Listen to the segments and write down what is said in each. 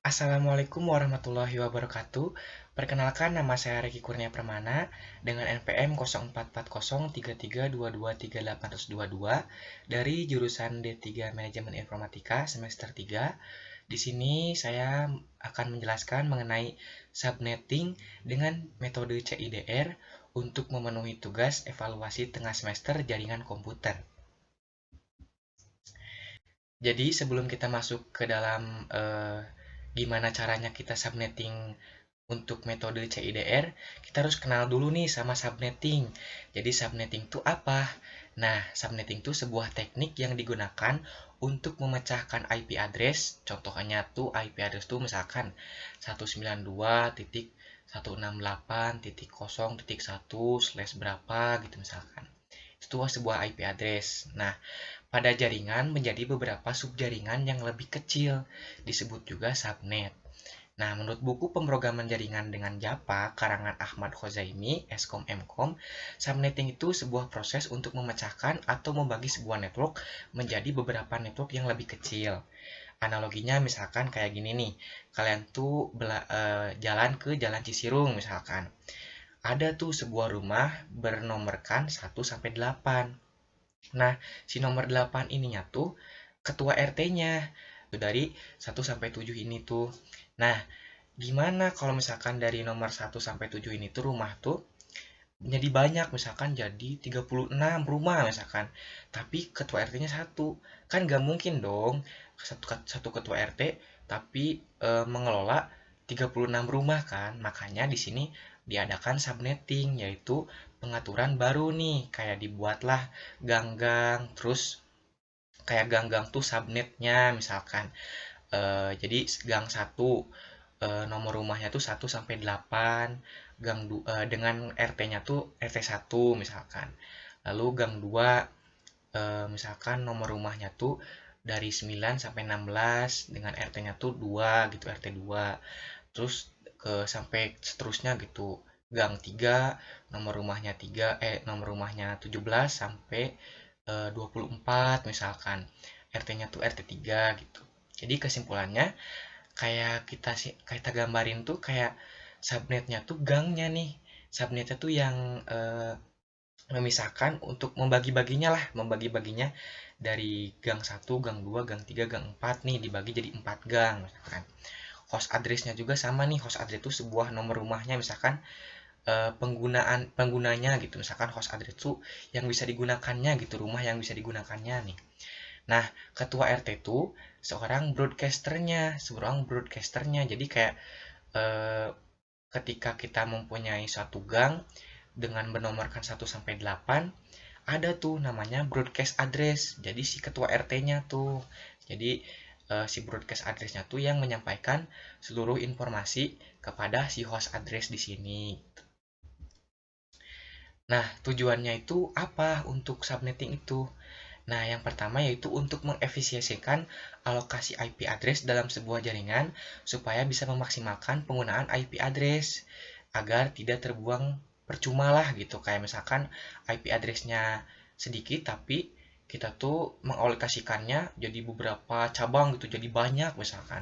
Assalamualaikum warahmatullahi wabarakatuh. Perkenalkan, nama saya Reki Kurnia Permana dengan NPM 044133223822 dari jurusan D3 Manajemen Informatika semester 3. Di sini saya akan menjelaskan mengenai subnetting dengan metode CIDR untuk memenuhi tugas evaluasi tengah semester jaringan komputer. Jadi sebelum kita masuk ke dalam gimana caranya kita subnetting untuk metode CIDR, kita harus kenal dulu nih sama subnetting. Jadi subnetting itu apa? Nah, subnetting itu sebuah teknik yang digunakan untuk memecahkan IP address. Contohnya tuh IP address tuh misalkan 192.168.0.1/berapa gitu misalkan. Itu sebuah IP address. Nah, pada jaringan menjadi beberapa subjaringan yang lebih kecil, disebut juga subnet. Nah, menurut buku pemrograman jaringan dengan Japa, karangan Ahmad Khozaimi, Eskom Mkom, subnetting itu sebuah proses untuk memecahkan atau membagi sebuah network menjadi beberapa network yang lebih kecil. Analoginya misalkan kayak gini nih, kalian tuh jalan ke Jalan Cisirung misalkan. Ada tuh sebuah rumah bernomorkan 1 sampai 8. Nah, si nomor 8 ininya tuh ketua RT-nya. Tuh dari 1 sampai 7 ini tuh. Nah, gimana kalau misalkan dari nomor 1 sampai 7 ini tuh rumah tuh jadi banyak, misalkan jadi 36 rumah misalkan. Tapi ketua RT-nya satu. Kan gak mungkin dong satu ketua RT tapi mengelola 36 rumah kan. Makanya di sini diadakan subnetting, yaitu pengaturan baru nih, kayak dibuatlah gang-gang, terus kayak gang-gang tuh subnetnya misalkan. Jadi gang satu, nomor rumahnya tuh 1 sampai 8, dengan RT-nya tuh RT 1 misalkan. Lalu gang 2, misalkan nomor rumahnya tuh dari 9 sampai 16 dengan RT-nya tuh 2 gitu, RT 2. Terus sampai seterusnya gitu. Gang 3, nomor rumahnya 17 sampai 24 misalkan. RT-nya tuh RT 3 gitu. Jadi kesimpulannya, kayak kita gambarin tuh kayak subnetnya tuh gangnya nih. Subnetnya tuh yang memisahkan untuk membagi-baginya dari gang 1, gang 2, gang 3, gang 4 nih dibagi jadi 4 gang misalkan. Host address-nya juga sama nih. Host address itu sebuah nomor rumahnya misalkan, penggunanya gitu. Misalkan host address itu yang bisa digunakannya gitu, rumah yang bisa digunakannya nih. Nah, ketua RT itu seorang broadcasternya. Jadi kayak eh, ketika kita mempunyai satu gang dengan menomorkan 1 sampai 8, ada tuh namanya broadcast address. Jadi si ketua RT-nya tuh. Jadi si broadcast address-nya tuh yang menyampaikan seluruh informasi kepada si host address di sini. Nah, tujuannya itu apa untuk subnetting itu? Nah, yang pertama yaitu untuk mengefisiensikan alokasi IP address dalam sebuah jaringan supaya bisa memaksimalkan penggunaan IP address agar tidak terbuang percuma lah gitu. Kayak misalkan IP address-nya sedikit tapi kita tuh mengalokasikannya jadi beberapa cabang gitu, jadi banyak misalkan.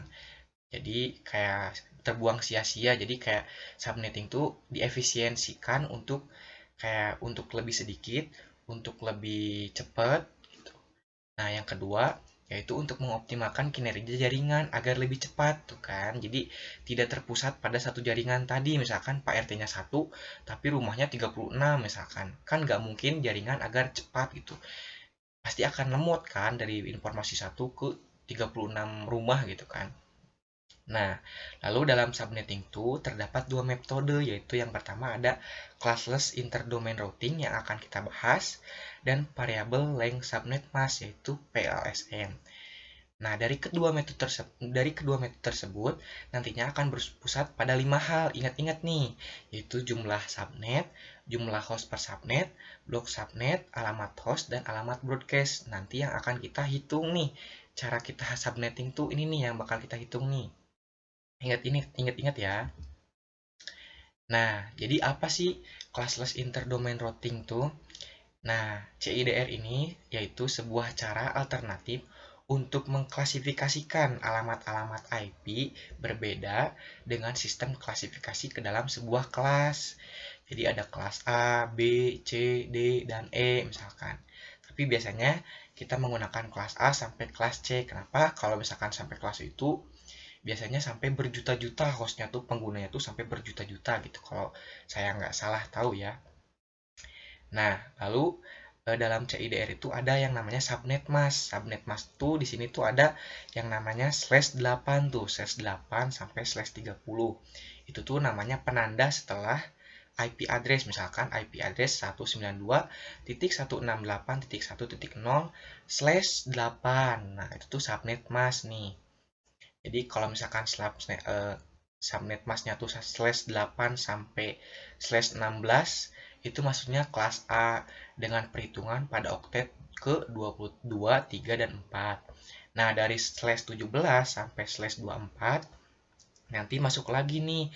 Jadi kayak terbuang sia-sia. Jadi kayak subnetting tuh diefisiensikan untuk lebih sedikit, untuk lebih cepat gitu. Nah, yang kedua yaitu untuk mengoptimalkan kinerja jaringan agar lebih cepat tuh kan. Jadi tidak terpusat pada satu jaringan tadi, misalkan Pak RT-nya satu tapi rumahnya 36 misalkan. Kan nggak mungkin jaringan agar cepat gitu. Pasti akan lemot kan dari informasi satu ke 36 rumah gitu kan. Nah, lalu dalam subnetting itu terdapat dua metode, yaitu yang pertama ada classless interdomain routing yang akan kita bahas, dan variable length subnet mask yaitu PLSM. Nah, dari kedua metode tersebut nantinya akan berpusat pada 5 hal. Ingat-ingat nih, yaitu jumlah subnet, jumlah host per subnet, blok subnet, alamat host, dan alamat broadcast. Nanti yang akan kita hitung nih. Cara kita subnetting tuh ini nih yang bakal kita hitung nih. Ingat-ingat ya. Nah, jadi apa sih classless interdomain routing tuh? Nah, CIDR ini yaitu sebuah cara alternatif untuk mengklasifikasikan alamat-alamat IP berbeda dengan sistem klasifikasi ke dalam sebuah kelas. Jadi ada kelas A, B, C, D, dan E misalkan. Tapi biasanya kita menggunakan kelas A sampai kelas C. Kenapa? Kalau misalkan sampai kelas itu, biasanya sampai berjuta-juta hostnya tuh, penggunanya tuh sampai berjuta-juta gitu. Kalau saya nggak salah tahu ya. Nah, lalu dalam CIDR itu ada yang namanya subnet mask. Subnet mask tuh di sini tuh ada yang namanya /8 tuh, /8 sampai /30. Itu tuh namanya penanda setelah IP address, misalkan IP address 192.168.1.0/8. Nah, itu tuh subnet mask nih. Jadi kalau misalkan subnet masknya tuh /8 sampai /16, itu maksudnya kelas A dengan perhitungan pada oktet ke 22, 3, dan 4. Nah, dari /17 sampai /24 nanti masuk lagi nih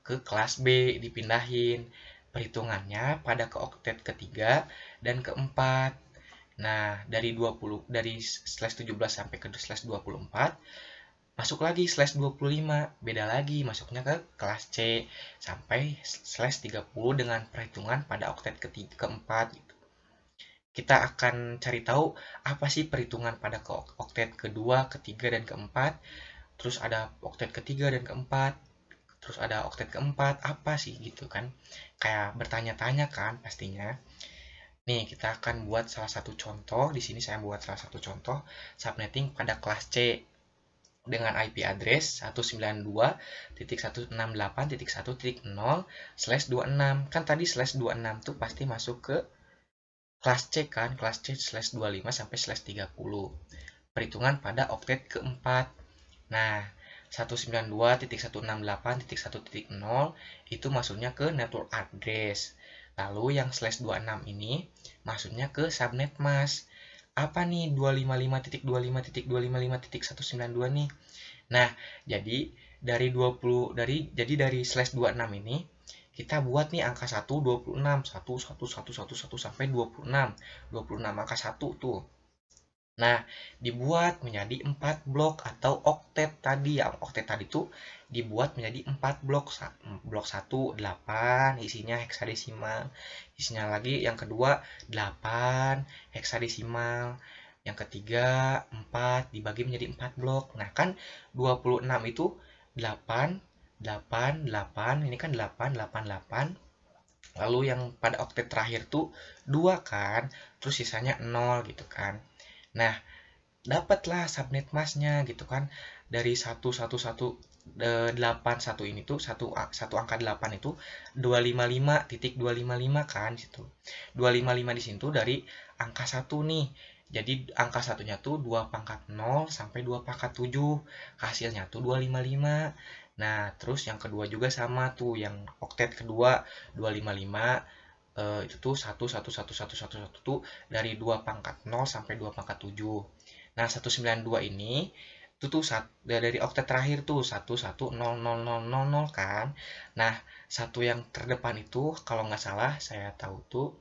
ke kelas B, dipindahin perhitungannya pada ke oktet ketiga dan keempat. Nah, dari /17 sampai ke /24 masuk lagi /25, beda lagi masuknya ke kelas C sampai /30 dengan perhitungan pada oktet keempat gitu. Kita akan cari tahu apa sih perhitungan pada ke oktet kedua, ketiga, dan keempat. Terus ada oktet ketiga dan keempat. Terus ada oktet keempat, apa sih gitu kan. Kayak bertanya-tanya kan pastinya. Nih, kita akan buat salah satu contoh. Di sini saya buat salah satu contoh subnetting pada kelas C dengan IP address 192.168.1.0/26. Kan tadi /26 tuh pasti masuk ke kelas C kan, kelas C /25 sampai /30. Perhitungan pada oktet keempat. Nah, 192.168.1.0 itu masuknya ke network address. Lalu yang /26 ini masuknya ke subnet mask. Apa nih 255.255.255.192 nih? Nah, jadi dari /26 ini kita buat nih angka 1 26, 1 1 1 1 1 sampai 26. 26 angka 1 tuh. Nah, dibuat menjadi 4 blok atau oktet tadi. Ya, oktet tadi tuh dibuat menjadi 4 blok. Blok 1 8, isinya heksadesimal. Isinya lagi yang kedua 8 heksadesimal. Yang ketiga 4 dibagi menjadi 4 blok. Nah, kan 26 itu 8 8 8, ini kan 8 8 8. Lalu yang pada oktet terakhir tuh 2 kan, terus sisanya 0 gitu kan. Nah, dapatlah subnet masknya gitu kan. Dari 11181 ini tuh satu angka 8 itu 255.255 kan situ. 255 di situ dari angka 1 nih. Jadi angka satunya tuh 2 pangkat 0 sampai 2 pangkat 7. Hasilnya tuh 255. Nah, terus yang kedua juga sama tuh, yang oktet kedua 255, itu tuh 1111111 tuh dari 2 pangkat 0 sampai 2 pangkat 7. Nah, 192 ini itu tuh dari oktet terakhir tuh 110000 kan. Nah, satu yang terdepan itu kalau nggak salah saya tahu tuh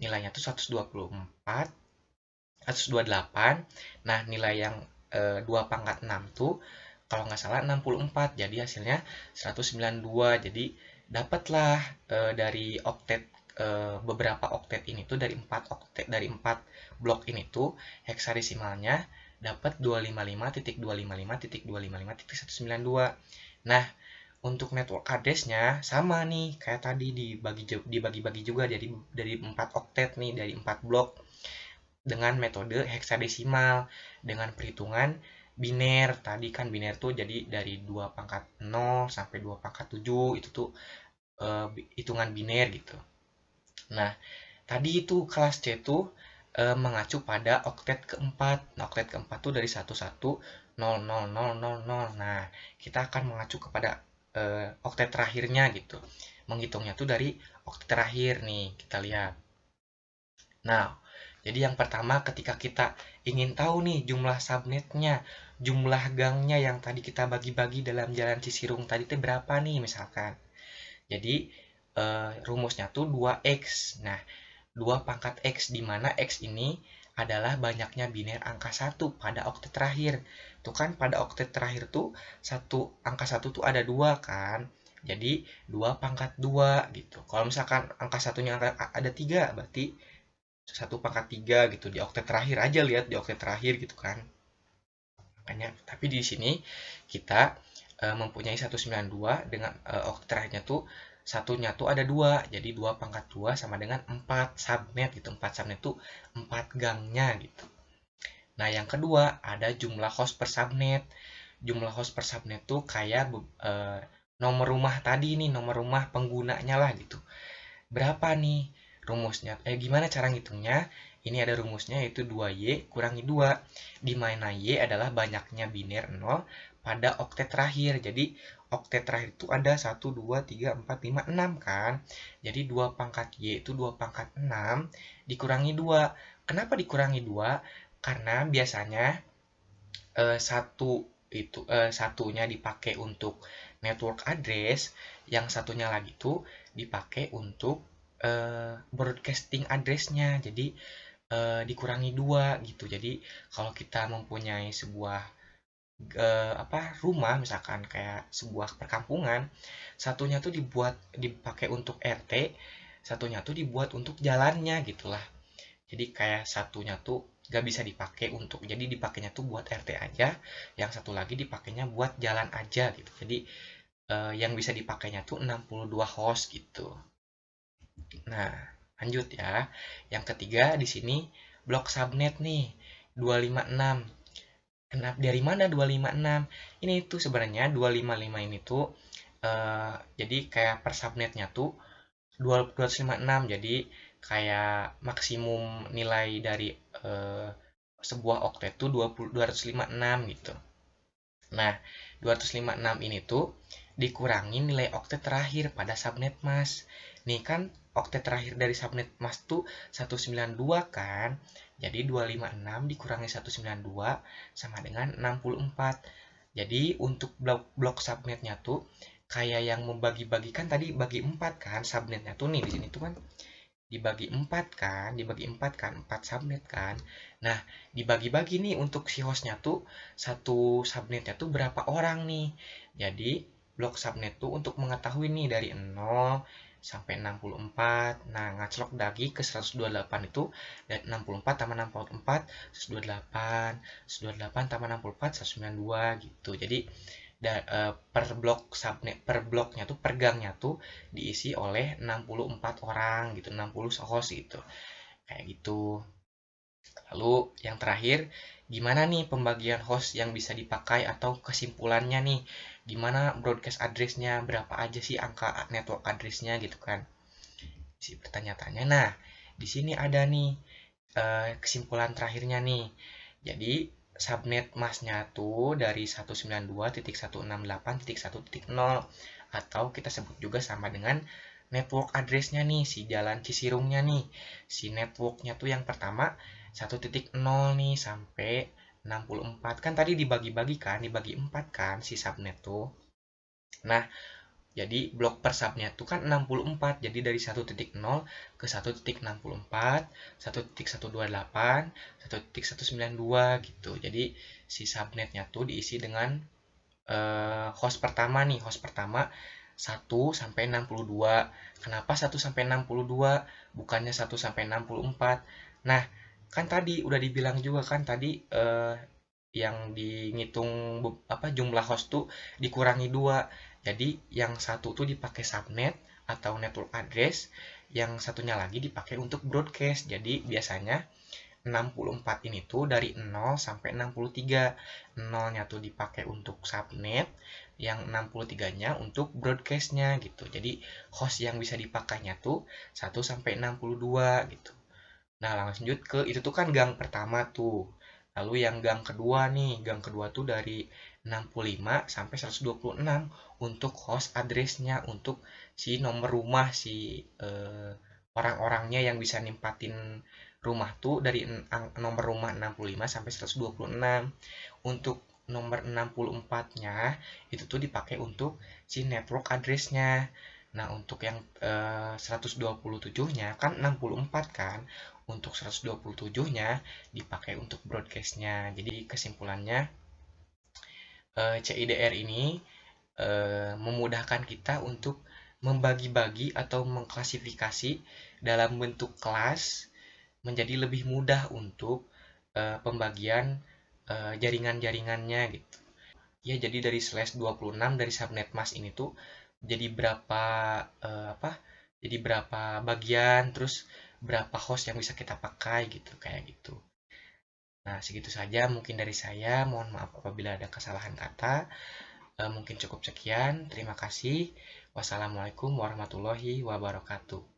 nilainya tuh 124, 128. Nah, nilai yang 2 pangkat 6 tuh kalau nggak salah 64. Jadi hasilnya 192. Jadi dapatlah dari oktet beberapa oktet ini tuh dari 4 oktet, dari 4 blok ini tuh heksadesimalnya dapat 255.255.255.192. Nah, untuk network address-nya sama nih kayak tadi, dibagi-bagi juga jadi dari 4 oktet nih, dari 4 blok dengan metode heksadesimal dengan perhitungan biner. Tadi kan biner tuh jadi dari 2 pangkat 0 sampai 2 pangkat 7 itu tuh hitungan biner gitu. Nah, tadi itu kelas C tuh mengacu pada oktet keempat. Nah, oktet keempat tuh dari 11000000. Nah, kita akan mengacu kepada oktet terakhirnya gitu. Menghitungnya tuh dari oktet terakhir nih, kita lihat. Nah, jadi yang pertama ketika kita ingin tahu nih jumlah subnetnya, jumlah gangnya yang tadi kita bagi-bagi dalam jalan Cisirung tadi itu berapa nih misalkan. Jadi rumusnya tuh 2x. Nah, 2 pangkat x, di mana x ini adalah banyaknya biner angka 1 pada oktet terakhir. Tuh kan pada oktet terakhir tuh angka 1 tuh ada 2 kan. Jadi 2 pangkat 2 gitu. Kalau misalkan angka satunya ada 3, berarti 1 pangkat 3 gitu. Di oktet terakhir aja, lihat di oktet terakhir gitu kan. Makanya, tapi di sini kita mempunyai 192 dengan oktet terakhirnya tuh satunya tuh ada 2. Jadi 2 pangkat 2 sama dengan 4 subnet gitu. 4 subnet tuh 4 gangnya gitu. Nah, yang kedua ada jumlah host per subnet. Jumlah host per subnet tuh kayak nomor rumah tadi nih, nomor rumah penggunanya lah gitu. Berapa nih rumusnya? Gimana cara ngitungnya? Ini ada rumusnya, yaitu 2Y kurangi 2. Di mana Y adalah banyaknya biner 0 pada oktet terakhir. Jadi oktet terakhir itu ada 1, 2, 3, 4, 5, 6 kan. Jadi 2 pangkat Y itu 2 pangkat 6 dikurangi 2. Kenapa dikurangi 2? Karena biasanya satunya dipakai untuk network address, yang satunya lagi tuh dipakai untuk broadcasting addressnya. Jadi dikurangi 2 gitu. Jadi kalau kita mempunyai sebuah rumah, misalkan kayak sebuah perkampungan, satunya tuh dipakai untuk RT, satunya tuh dibuat untuk jalannya gitulah. Jadi kayak satunya tuh gak bisa dipakai untuk, jadi dipakainya tuh buat RT aja, yang satu lagi dipakainya buat jalan aja gitu. Jadi yang bisa dipakainya tuh 62 host gitu. Nah, lanjut ya. Yang ketiga di sini blok subnet nih 256. Kenapa, dari mana 256? Ini tuh sebenarnya 255 ini tuh jadi kayak per subnetnya tuh 256. Jadi kayak maksimum nilai dari sebuah oktet tuh 256 gitu. Nah, 256 ini tuh dikurangi nilai oktet terakhir pada subnet mask. Nih kan oktet terakhir dari subnet mask tuh 192 kan. Jadi 256 dikurangi 192 sama dengan 64. Jadi untuk blok subnetnya tuh kayak yang membagi-bagikan tadi, bagi 4 kan subnetnya tuh nih, di sini tuh kan dibagi 4 kan, 4 subnet kan. Nah, dibagi-bagi nih untuk si hostnya tuh, satu subnetnya tuh berapa orang nih. Jadi, blok subnet tuh untuk mengetahui nih dari 0 sampai 64. Nah, ngaclok lagi ke 128 itu dari 64 tambah 64, 128. 128 tambah 64, 192 gitu. Jadi, per blok subnet, per bloknya tuh, per gangnya tuh diisi oleh 64 orang gitu, 60 host gitu. Kayak gitu. Lalu yang terakhir, gimana nih pembagian host yang bisa dipakai atau kesimpulannya nih? Gimana broadcast address-nya? Berapa aja sih angka network address-nya gitu kan? Si bertanya-tanya. Nah, di sini ada nih kesimpulan terakhirnya nih. Jadi subnet masknya tuh dari 192.168.1.0 atau kita sebut juga sama dengan network address-nya nih, si jalan Cisirungnya nih. Si networknya tuh yang pertama 1.0 nih sampai 64. Kan tadi dibagi-bagi kan, dibagi 4 kan si subnet tuh. Nah, jadi blok per subnya itu kan 64. Jadi dari 1.0 ke 1.64, 1.128, 1.192 gitu. Jadi si subnetnya tuh diisi dengan host pertama nih. Host pertama 1 sampai 62. Kenapa 1 sampai 62? Bukannya 1 sampai 64. Nah, kan tadi udah dibilang juga kan tadi yang dihitung jumlah host tuh dikurangi 2. Jadi yang satu tuh dipakai subnet atau network address, yang satunya lagi dipakai untuk broadcast. Jadi biasanya 64 ini tuh dari 0 sampai 63. 0-nya tuh dipakai untuk subnet, yang 63-nya untuk broadcast-nya gitu. Jadi host yang bisa dipakainya tuh 1 sampai 62 gitu. Nah, lanjut ke itu tuh kan gang pertama tuh. Lalu yang gang kedua nih, gang kedua tuh dari 65 sampai 126 untuk host address-nya, untuk si nomor rumah, si orang-orangnya yang bisa nimpatin rumah tuh dari nomor rumah 65 sampai 126. Untuk nomor 64-nya itu tuh dipakai untuk si network address-nya. Nah, untuk yang 127-nya kan 64 kan. Untuk 127-nya dipakai untuk broadcast-nya. Jadi kesimpulannya CIDR ini memudahkan kita untuk membagi-bagi atau mengklasifikasi dalam bentuk kelas menjadi lebih mudah untuk pembagian jaringan-jaringannya gitu. Ya, jadi dari slash 26 dari subnet mask ini tuh jadi berapa apa? Jadi berapa bagian, terus berapa host yang bisa kita pakai gitu, kayak gitu. Nah, segitu saja mungkin dari saya. Mohon maaf apabila ada kesalahan kata. Mungkin cukup sekian. Terima kasih. Wassalamualaikum warahmatullahi wabarakatuh.